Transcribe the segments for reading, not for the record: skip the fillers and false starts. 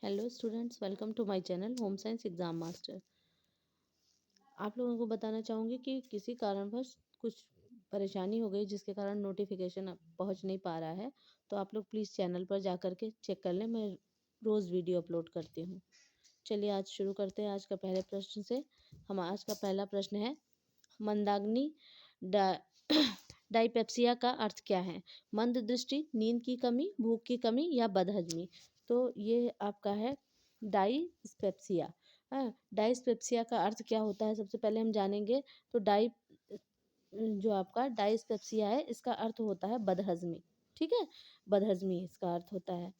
Hello students, welcome to my channel home science exam master. आप लोगों को बताना चाहूँगी कि किसी कारणवश कुछ परेशानी हो गई जिसके कारण नोटिफिकेशन अब पहुँच नहीं पा रहा है। तो आप लोग प्लीज़ चैनल पर जा कर के चेक कर लें, मैं रोज़ वीडियो अपलोड करती हूँ। चलिए आज शुरू करते हैं आज का पहले प्रश्न से। हम आज का पहला प्रश्न है, मंदाग्नि डा डाइपेप्सिया का अर्थ क्या है? मंद दृष्टि, नींद की कमी, भूख की कमी या बदहजमी। तो ये आपका है डाइस्पेप्सिया। हाँ, डाइस्पेप्सिया का अर्थ क्या होता है सबसे पहले हम जानेंगे। तो जो आपका डाइस्पेप्सिया है इसका अर्थ होता है बदहजमी। ठीक है, बदहजमी इसका अर्थ होता है।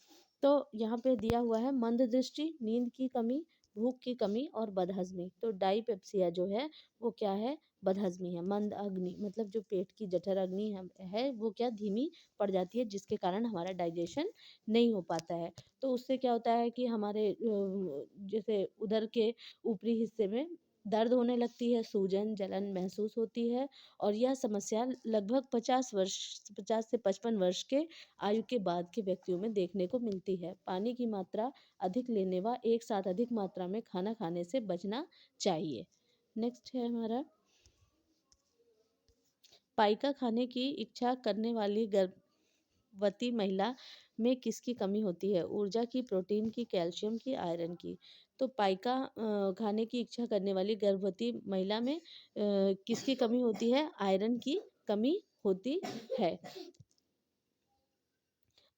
तो यहाँ पे दिया हुआ है मंद दृष्टि, नींद की कमी, भूख की कमी और बदहजमी। तो डाइपेप्सिया जो है वो क्या है? बदहजमी है। मंद अग्नि मतलब जो पेट की जठर अग्नि है वो क्या धीमी पड़ जाती है, जिसके कारण हमारा डाइजेशन नहीं हो पाता है। तो उससे क्या होता है कि हमारे जैसे उदर के ऊपरी हिस्से में दर्द होने लगती है, सूजन जलन महसूस होती है। और यह समस्या लगभग 50 से 55 वर्ष के आयु के बाद के व्यक्तियों में देखने को मिलती है। पानी की मात्रा अधिक लेने व एक साथ अधिक मात्रा में खाना खाने से बचना चाहिए। नेक्स्ट है हमारा, पाइका खाने की इच्छा करने वाली गर्भवती महिला में किसकी कमी होती है? ऊर्जा की, प्रोटीन की, कैल्शियम की, आयरन की। तो पाइका खाने की इच्छा करने वाली गर्भवती महिला में किसकी कमी होती है? आयरन की कमी होती है।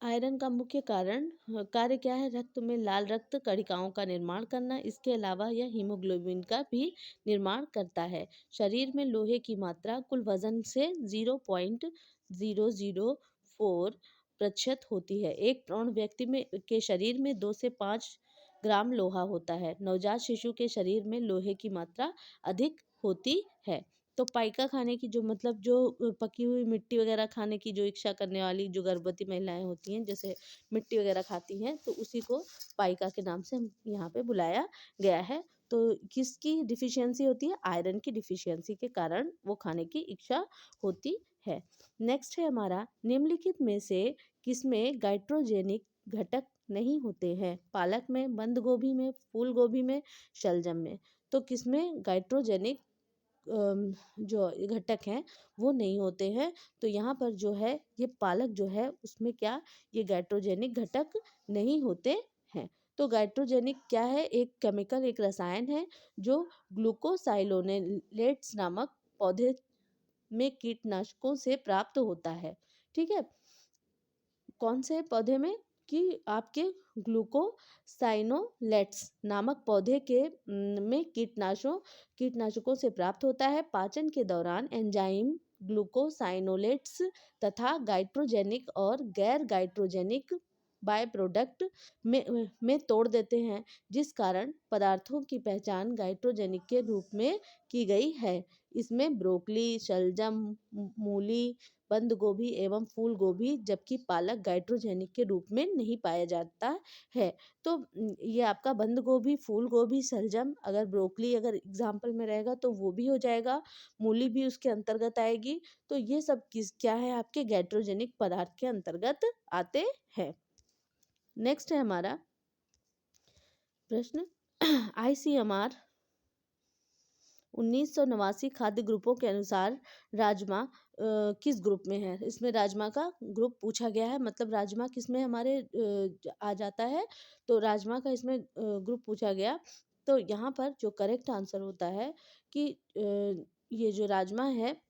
आयरन का मुख्य कार्य क्या है? रक्त में लाल रक्त कणिकाओं का निर्माण करना। इसके अलावा यह हीमोग्लोबिन का भी निर्माण करता है। शरीर में लोहे की मात्रा कुल वजन से 0.004% होती है। एक प्रौढ़ व्यक्ति में के शरीर में 2 से 5 ग्राम लोहा होता है। नवजात शिशु के शरीर में लोहे की मात्रा अधिक होती है। तो पाइका खाने की जो मतलब जो पकी हुई मिट्टी वगैरह खाने की जो इच्छा करने वाली जो गर्भवती महिलाएं होती हैं, जैसे मिट्टी वगैरह खाती हैं, तो उसी को पाइका के नाम से हम यहाँ पे बुलाया गया है। तो किसकी डिफिशियंसी होती है? आयरन की डिफिशियंसी के कारण वो खाने की इच्छा होती है। नेक्स्ट है हमारा, निम्नलिखित में से किसमें गाइट्रोजेनिक घटक नहीं होते हैं? पालक में, बंद गोभी में, फूल गोभी में, शलजम में। तो किसमें गाइट्रोजेनिक जो घटक हैं वो नहीं होते हैं? तो यहाँ पर जो है ये पालक जो है उसमें क्या ये गाइट्रोजेनिक घटक नहीं होते हैं। तो गाइट्रोजेनिक क्या है? एक केमिकल, एक रसायन है जो ग्लूकोसाइलोनेलेट्स नामक पौधे में कीटनाशकों से प्राप्त होता है। ठीक है, कौन से पौधे में? कि आपके ग्लूकोसाइनोलेट्स नामक पौधे के में कीटनाशकों से प्राप्त होता है। पाचन के दौरान एंजाइम ग्लूकोसाइनोलेट्स तथा गाइट्रोजेनिक और गैर गाइट्रोजेनिक बाय प्रोडक्ट में तोड़ देते हैं, जिस कारण पदार्थों की पहचान गाइट्रोजेनिक के रूप में की गई है। इसमें ब्रोकली, शलजम, मूली, बंद गोभी एवं फूल गोभी, जबकि पालक गाइट्रोजेनिक के रूप में नहीं पाया जाता है। तो ये आपका बंद गोभी, फूल गोभी, शलजम, अगर ब्रोकली अगर एग्जाम्पल में रहेगा तो वो भी हो जाएगा, मूली भी उसके अंतर्गत आएगी। तो ये सब क्या है? आपके गाइट्रोजेनिक पदार्थ के अंतर्गत आते हैं। नेक्स्ट है हमारा प्रश्न, ICMR 1989 खाद्य ग्रुपों के अनुसार राजमा किस ग्रुप में है? इसमें राजमा का ग्रुप पूछा गया है, मतलब राजमा किस में हमारे आ जाता है? तो राजमा का इसमें ग्रुप पूछा गया। तो यहाँ पर जो करेक्ट आंसर होता है कि ये जो राजमा है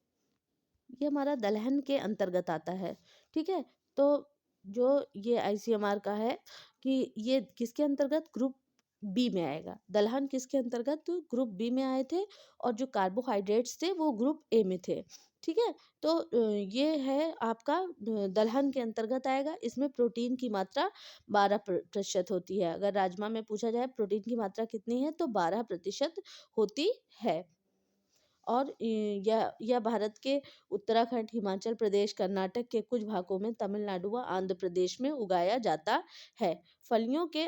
ये हमारा दलहन के अंतर्गत आता है। ठीक है, तो जो ये ICMR का है कि ये किसके अंतर्गत? ग्रुप बी में आएगा। दलहन किसके अंतर्गत? तो ग्रुप बी में आए थे। और जो कार्बोहाइड्रेट्स थे वो ग्रुप ए में थे। ठीक है, तो ये है आपका दलहन के अंतर्गत आएगा। इसमें प्रोटीन की मात्रा 12% होती है। अगर राजमा में पूछा जाए प्रोटीन की मात्रा कितनी है, तो 12% होती है। और यह भारत के उत्तराखंड, हिमाचल प्रदेश, कर्नाटक के कुछ भागों में, तमिलनाडु व आंध्र प्रदेश में उगाया जाता है। फलियों के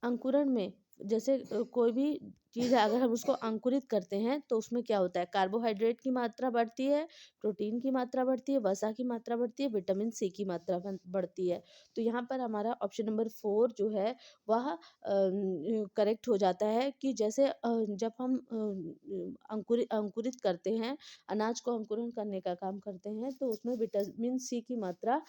अंकुरण में जैसे कोई भी चीज़ है, अगर हम उसको अंकुरित करते हैं तो उसमें क्या होता है, कार्बोहाइड्रेट की मात्रा बढ़ती है, प्रोटीन की मात्रा बढ़ती है, वसा की मात्रा बढ़ती है, विटामिन सी की मात्रा बढ़ती है। तो यहाँ पर हमारा ऑप्शन नंबर 4 जो है वह करेक्ट हो जाता है कि जैसे जब हम अंकुरित करते हैं, अनाज को अंकुरन करने का काम करते हैं, तो उसमें विटामिन सी की मात्रा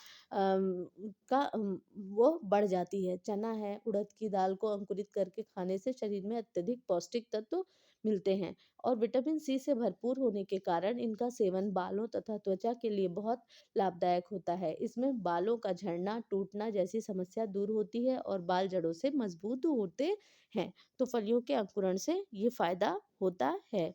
वो बढ़ जाती है। चना है, उड़द की दाल को अंकुरित करके खाने से शरीर में अत्यधिक पौष्टिक तत्व मिलते हैं और विटामिन सी से भरपूर होने के कारण इनका सेवन बालों तथा त्वचा के लिए बहुत लाभदायक होता है। इसमें बालों का झड़ना, टूटना जैसी समस्या दूर होती है और बाल जड़ों से मजबूत होते हैं। तो फलियों के अंकुरण से ये फायदा होता है।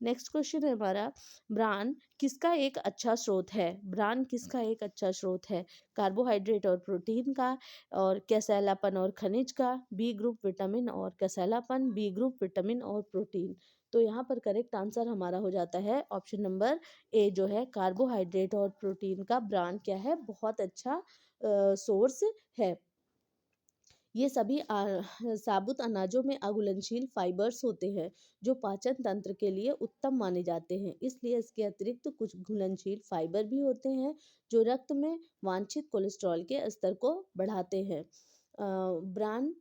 नेक्स्ट क्वेश्चन है हमारा, ब्रान किसका एक अच्छा स्रोत है? ब्रान किसका एक अच्छा स्रोत है? कार्बोहाइड्रेट और प्रोटीन का, और कैसेलापन और खनिज का, बी ग्रुप विटामिन और कैसेलापन, बी ग्रुप विटामिन और प्रोटीन। तो यहाँ पर करेक्ट आंसर हमारा हो जाता है ऑप्शन नंबर ए जो है, कार्बोहाइड्रेट और प्रोटीन का ब्रान क्या है, बहुत अच्छा सोर्स है। ये सभी साबुत अनाजों में अघुलनशील फाइबर्स होते हैं जो पाचन तंत्र के लिए उत्तम माने जाते हैं। इसलिए इसके अतिरिक्त कुछ घुलनशील फाइबर भी होते हैं जो रक्त में वांछित कोलेस्ट्रॉल के स्तर को बढ़ाते हैं। ब्रान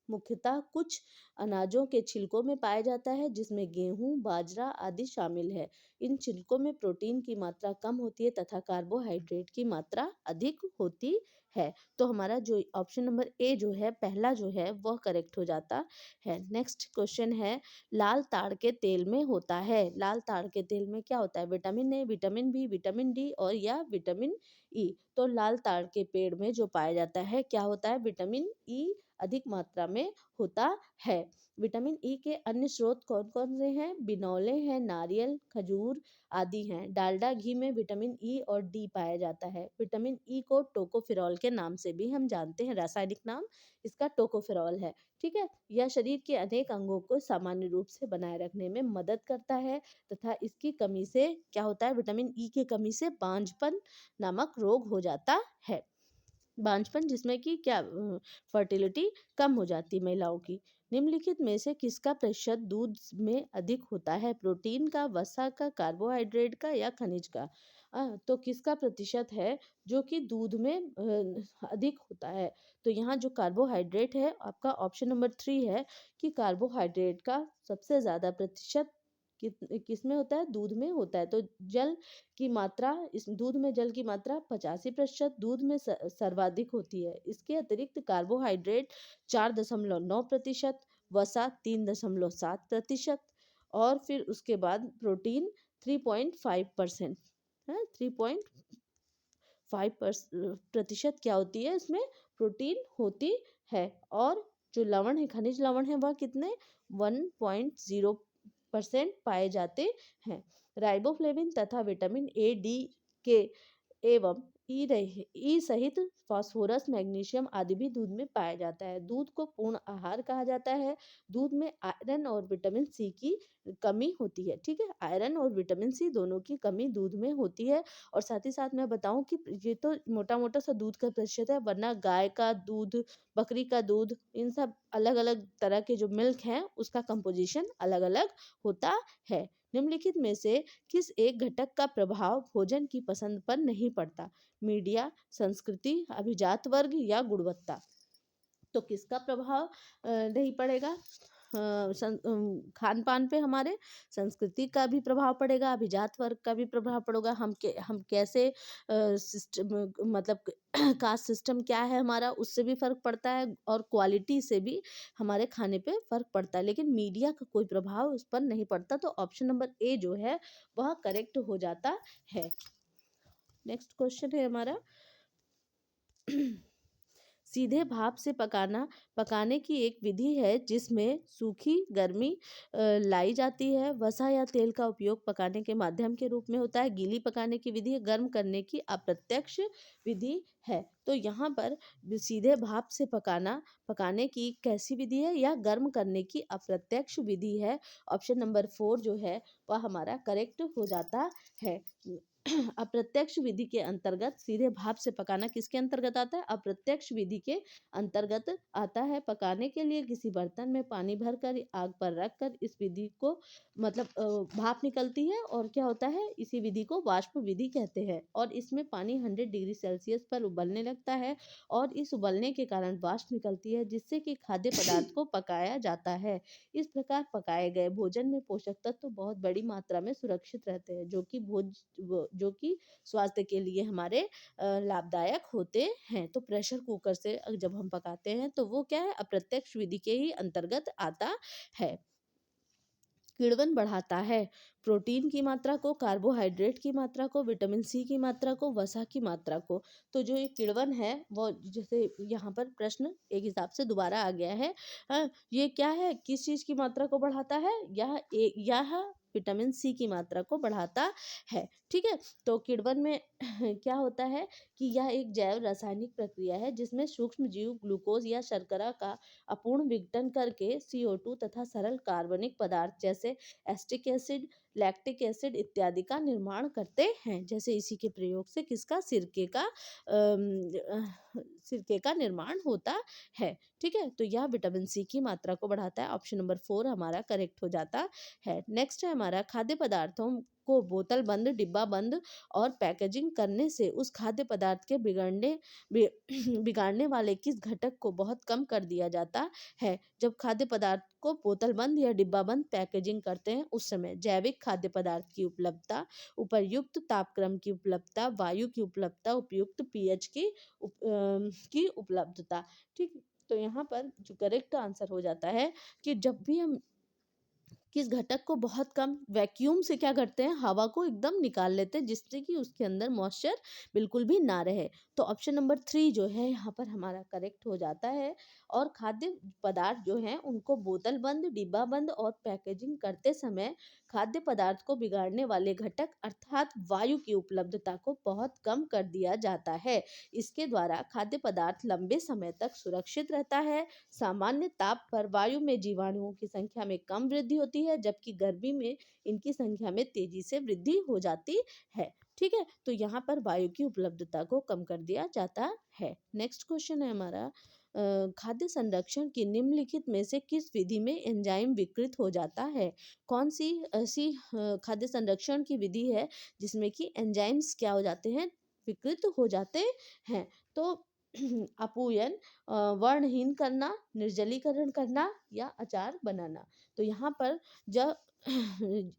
मुख्यतः कुछ अनाजों के छिलकों में पाया जाता है जिसमें गेहूं, बाजरा आदि शामिल है। इन छिलकों में प्रोटीन की मात्रा कम होती है तथा कार्बोहाइड्रेट की मात्रा अधिक होती है। तो हमारा जो ऑप्शन नंबर ए जो है, पहला जो है वह करेक्ट हो जाता है। नेक्स्ट क्वेश्चन है, लाल ताड़ के तेल में होता है। लाल ताड़ के तेल में क्या होता है? Vitamin A, vitamin B, vitamin D और या विटामिन ई। तो लाल ताड़ के पेड़ में जो पाया जाता है क्या होता है? विटामिन ई अधिक मात्रा में होता है। विटामिन ई के अन्य स्रोत कौन कौन से हैं? बिनौले हैं, नारियल, खजूर आदि हैं। डालडा घी में विटामिन ई और डी पाया जाता है। विटामिन ई को टोकोफेरॉल के नाम से भी हम जानते हैं, रासायनिक नाम इसका टोकोफेरॉल है। ठीक है, यह शरीर के अनेक अंगों को सामान्य रूप से बनाए रखने में मदद करता है तथा इसकी कमी से क्या होता है? विटामिन ई की कमी से बांझपन नामक रोग हो जाता है। बांझपन जिसमें कि क्या फर्टिलिटी कम हो जाती महिलाओं की। निम्नलिखित में से किसका प्रतिशत दूध में अधिक होता है? प्रोटीन का, वसा का, कार्बोहाइड्रेट का या खनिज का? तो किसका प्रतिशत है जो कि दूध में अधिक होता है? तो यहाँ जो कार्बोहाइड्रेट है, आपका ऑप्शन नंबर 3 है कि कार्बोहाइड्रेट का सबसे ज़्यादा प्रतिशत किस में होता है? दूध में होता है। तो जल की मात्रा, इस दूध में जल की मात्रा 85% दूध में सर्वाधिक होती है। इसके अतिरिक्त कार्बोहाइड्रेट 4.9%, वसा 3.7% और फिर उसके बाद प्रोटीन 3.5% है। 3.5% क्या होती है? इसमें प्रोटीन होती है। और जो लवण है, खनिज लवण है, वह कितने 1.0% पाए जाते हैं। राइबोफ्लेविन तथा विटामिन ए, डी के एवं ई सहित फास्फोरस, मैग्नीशियम आदि भी दूध में पाया जाता है। दूध को पूर्ण आहार कहा जाता है। दूध में आयरन और विटामिन सी की कमी होती है। ठीक है, आयरन और विटामिन सी दोनों की कमी दूध में होती है। और साथ ही साथ मैं बताऊं कि ये तो मोटा मोटा सा दूध का प्रतिशत है, वरना गाय का दूध, बकरी का दूध, इन सब अलग अलग तरह के जो मिल्क हैं उसका कंपोजिशन अलग अलग होता है। निम्नलिखित में से किस एक घटक का प्रभाव भोजन की पसंद पर नहीं पड़ता? मीडिया, संस्कृति, अभिजात वर्ग या गुणवत्ता? तो किसका प्रभाव नहीं पड़ेगा? खान पान पे हमारे संस्कृति का भी प्रभाव पड़ेगा, अभिजात वर्ग का भी प्रभाव पड़ेगा। हम कैसे सिस्टम, मतलब कास्ट सिस्टम क्या है हमारा, उससे भी फर्क पड़ता है और क्वालिटी से भी हमारे खाने पे फर्क पड़ता है। लेकिन मीडिया का कोई प्रभाव उस पर नहीं पड़ता। तो ऑप्शन नंबर ए जो है वह करेक्ट हो जाता है। नेक्स्ट क्वेश्चन है हमारा, सीधे भाप से पकाने की एक विधि है जिसमें सूखी गर्मी लाई जाती है। वसा या तेल का उपयोग पकाने के माध्यम के रूप में होता है। गीली पकाने की विधि गर्म करने की अप्रत्यक्ष विधि है। तो यहाँ पर सीधे भाप से पकाने की कैसी विधि है, या गर्म करने की अप्रत्यक्ष विधि है। ऑप्शन नंबर 4 जो है वह हमारा करेक्ट हो जाता है। अप्रत्यक्ष विधि के अंतर्गत सीधे भाप से पकाना किसके अंतर्गत आता है? अप्रत्यक्ष विधि के अंतर्गत आता है। पकाने के लिए किसी बर्तन में पानी भरकर आग पर रखकर इस विधि को मतलब भाप निकलती है और क्या होता है, इसी विधि को वाष्प विधि कहते हैं। और इसमें पानी 100 डिग्री सेल्सियस पर उबलने लगता है और इस उबलने के कारण वाष्प निकलती है जिससे कि खाद्य पदार्थ को पकाया जाता है। इस प्रकार पकाए गए भोजन में पोषक तत्व बहुत बड़ी मात्रा में सुरक्षित रहते हैं, जो कि स्वास्थ्य के लिए हमारे लाभदायक होते हैं। तो प्रेशर कुकर से जब हम पकाते हैं तो वो क्या है, अप्रत्यक्ष विधि के ही अंतर्गत आता है। किण्वन बढ़ाता है प्रोटीन की मात्रा को, कार्बोहाइड्रेट की मात्रा को, विटामिन सी की मात्रा को, वसा की मात्रा को। तो जो ये किण्वन है वो जैसे यहाँ पर प्रश्न एक हिसाब से दोबारा आ गया है। ये क्या है, किस चीज़ की मात्रा को बढ़ाता है? यह विटामिन सी की मात्रा को बढ़ाता है। ठीक है, तो किण्वन में क्या होता है कि यह एक जैव रासायनिक प्रक्रिया है जिसमें सूक्ष्म जीव ग्लूकोज या शर्करा का अपूर्ण विघटन करके CO2 तथा सरल कार्बनिक पदार्थ जैसे एस्टिक एसिड, लैक्टिक एसिड इत्यादि का निर्माण करते हैं। जैसे इसी के प्रयोग से किसका, सिरके का निर्माण होता है। ठीक है, तो यह विटामिन सी की मात्रा को बढ़ाता है। ऑप्शन नंबर 4 हमारा करेक्ट हो जाता है। नेक्स्ट है हमारा, खाद्य पदार्थों को बोतल बंद, डिब्बा बंद और पैकेजिंग करने से उस खाद्य पदार्थ के बिगाड़ने वाले किस घटक को बहुत कम कर दिया जाता है? जब खाद्य पदार्थ को बोतल बंद या डिब्बा बंद पैकेजिंग करते हैं उस समय जैविक खाद्य पदार्थ की उपलब्धता, उपयुक्त तापक्रम की उपलब्धता, वायु की उपलब्धता, उपयुक्त पीएच की उपलब्धता। ठीक, तो यहाँ पर जो करेक्ट आंसर हो जाता है कि जब भी हम किस घटक को बहुत कम वैक्यूम से क्या करते हैं, हवा को एकदम निकाल लेते हैं जिससे कि उसके अंदर मॉइस्चर बिल्कुल भी ना रहे। तो ऑप्शन नंबर 3 जो है यहाँ पर हमारा करेक्ट हो जाता है। और खाद्य पदार्थ जो हैं उनको बोतल बंद, डिब्बा बंद और पैकेजिंग करते समय खाद्य पदार्थ को बिगाड़ने वाले घटक अर्थात वायु की उपलब्धता को बहुत कम कर दिया जाता है। इसके द्वारा खाद्य पदार्थ लंबे समय तक सुरक्षित रहता है। सामान्य ताप पर वायु में जीवाणुओं की संख्या में कम वृद्धि होती है जबकि गर्मी में इनकी संख्या में तेजी से वृद्धि हो जाती है। ठीक है, तो यहाँ पर वायु की उपलब्धता को कम कर दिया जाता है। नेक्स्ट क्वेश्चन है हमारा, खाद्य संरक्षण की निम्नलिखित में से किस विधि में एंजाइम विकृत हो जाता है? कौन सी ऐसी खाद्य संरक्षण की विधि है जिसमें कि एंजाइम्स क्या हो जाते हैं, विकृत हो जाते हैं? तो अपूयन, वर्णहीन करना, निर्जलीकरण करना या अचार बनाना। तो यहाँ पर जब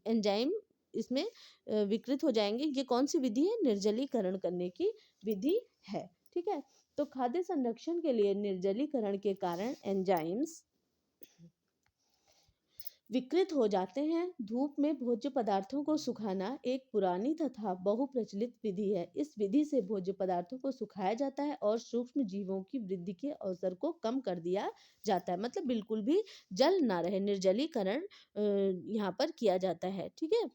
एंजाइम इसमें विकृत हो जाएंगे, ये कौन सी विधि है? निर्जलीकरण करने की विधि है। ठीक है, तो खाद्य संरक्षण के लिए निर्जलीकरण के कारण एंजाइम्स विकृत हो जाते हैं। धूप में भोज्य पदार्थों को सुखाना एक पुरानी तथा बहुप्रचलित विधि है। इस विधि से भोज्य पदार्थों को सुखाया जाता है और सूक्ष्म जीवों की वृद्धि के अवसर को कम कर दिया जाता है, मतलब बिल्कुल भी जल ना रहे, निर्जलीकरण यहाँ पर किया जाता है। ठीक है,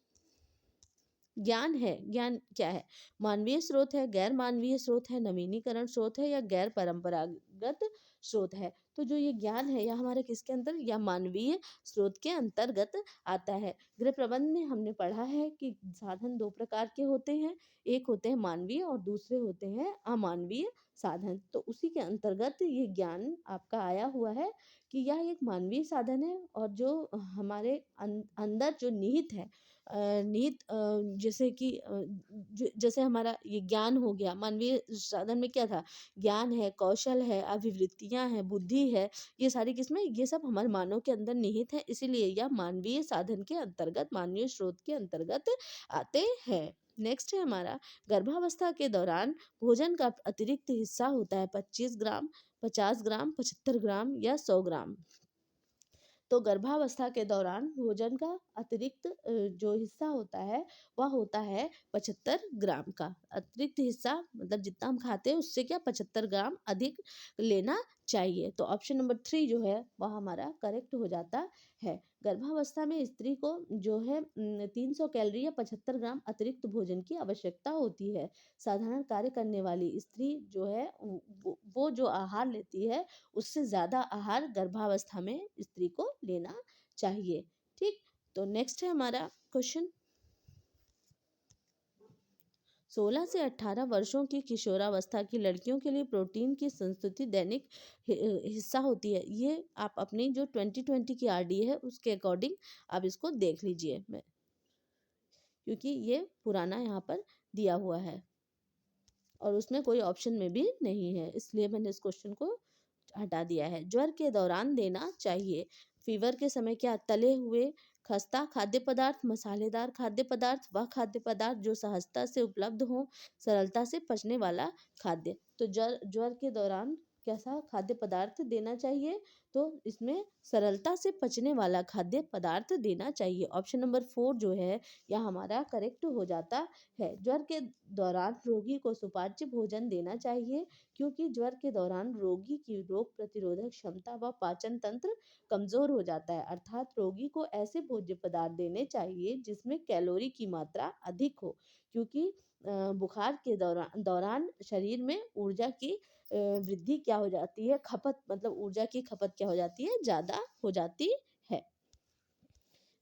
ज्ञान है, ज्ञान क्या है? मानवीय स्रोत है, गैर मानवीय स्रोत है, नवीनीकरण स्रोत है या गैर परंपरागत स्रोत है? तो जो ये ज्ञान है यह हमारे किसके अंदर, या मानवीय स्रोत के अंतर्गत आता है। गृह प्रबंध में हमने पढ़ा है कि साधन 2 प्रकार के होते हैं, एक होते हैं मानवीय और दूसरे होते हैं अमानवीय साधन। तो उसी के अंतर्गत ये ज्ञान आपका आया हुआ है कि यह एक मानवीय साधन है और जो हमारे अंदर जो निहित है, जैसे कि जैसे हमारा ये ज्ञान हो गया, मानवीय साधन में क्या था, ज्ञान है, कौशल है, अभिवृत्तियां हैं, बुद्धि है, ये सारी किस्में, ये सब हमारे मानव के अंदर निहित है, इसीलिए यह मानवीय साधन के अंतर्गत, मानवीय स्रोत के अंतर्गत आते हैं। नेक्स्ट है हमारा, गर्भावस्था के दौरान भोजन का अतिरिक्त हिस्सा होता है 25 ग्राम, 50 ग्राम, 75 ग्राम या 100 ग्राम। तो गर्भावस्था के दौरान भोजन का अतिरिक्त जो हिस्सा होता है वह होता है 75 ग्राम का। अतिरिक्त हिस्सा मतलब जितना हम खाते हैं उससे क्या 75 ग्राम अधिक लेना चाहिए। तो ऑप्शन नंबर 3 जो है वह हमारा करेक्ट हो जाता है। गर्भावस्था में स्त्री को जो है 300 कैलोरी या 75 ग्राम अतिरिक्त भोजन की आवश्यकता होती है। साधारण कार्य करने वाली स्त्री जो है वो जो आहार लेती है उससे ज़्यादा आहार गर्भावस्था में स्त्री को लेना चाहिए। ठीक, तो नेक्स्ट है हमारा क्वेश्चन, 16 से 18 वर्षों की किशोरावस्था की लड़कियों के लिए प्रोटीन की संस्तुति दैनिक हिस्सा होती है। ये आप अपनी जो 2020 की आरडी है उसके अकॉर्डिंग आप इसको देख लीजिए, मैं क्योंकि ये पुराना यहाँ पर दिया हुआ है और उसमें कोई ऑप्शन में भी नहीं है, इसलिए मैंने इस क्वेश्चन को हटा दिया है। ज्वर के दौरान देना चाहिए। फीवर के समय क्या? तले हुए खस्ता खाद्य पदार्थ, मसालेदार खाद्य पदार्थ, वह खाद्य पदार्थ जो सहजता से उपलब्ध हो, सरलता से पचने वाला खाद्य। तो ज्वर ज्वर के दौरान कैसा खाद्य पदार्थ देना चाहिए? तो इसमें सरलता से पचने वाला खाद्य पदार्थ देना चाहिए। ऑप्शन नंबर 4 जो है यह हमारा करेक्ट हो जाता है। ज्वर के दौरान रोगी को सुपाच्य भोजन देना चाहिए, क्योंकि ज्वर के दौरान रोगी की रोग प्रतिरोधक क्षमता व पाचन तंत्र कमजोर हो जाता है। अर्थात रोगी को ऐसे भोज्य पदार्थ देने चाहिए जिसमें कैलोरी की मात्रा अधिक हो, क्योंकि बुखार के दौरान शरीर में ऊर्जा की वृद्धि क्या हो जाती है, खपत, मतलब ऊर्जा की खपत क्या हो जाती है, ज़्यादा हो जाती है।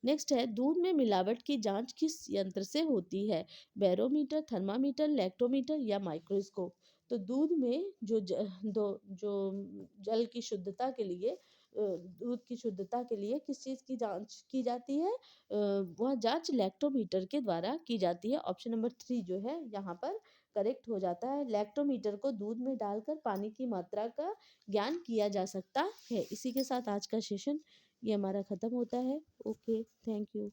नेक्स्ट है, दूध में मिलावट की जांच किस यंत्र से होती है? बैरोमीटर, थर्मामीटर, लैक्टोमीटर या माइक्रोस्कोप? तो दूध में जो जल की शुद्धता के लिए दूध की शुद्धता के लिए किस चीज़ की जांच की जाती है? वह जांच लैक्टोमीटर के द्वारा की जाती है। ऑप्शन नंबर 3 जो है यहाँ पर करेक्ट हो जाता है। लैक्टोमीटर को दूध में डालकर पानी की मात्रा का ज्ञान किया जा सकता है। इसी के साथ आज का सेशन ये हमारा ख़त्म होता है। Okay, thank you.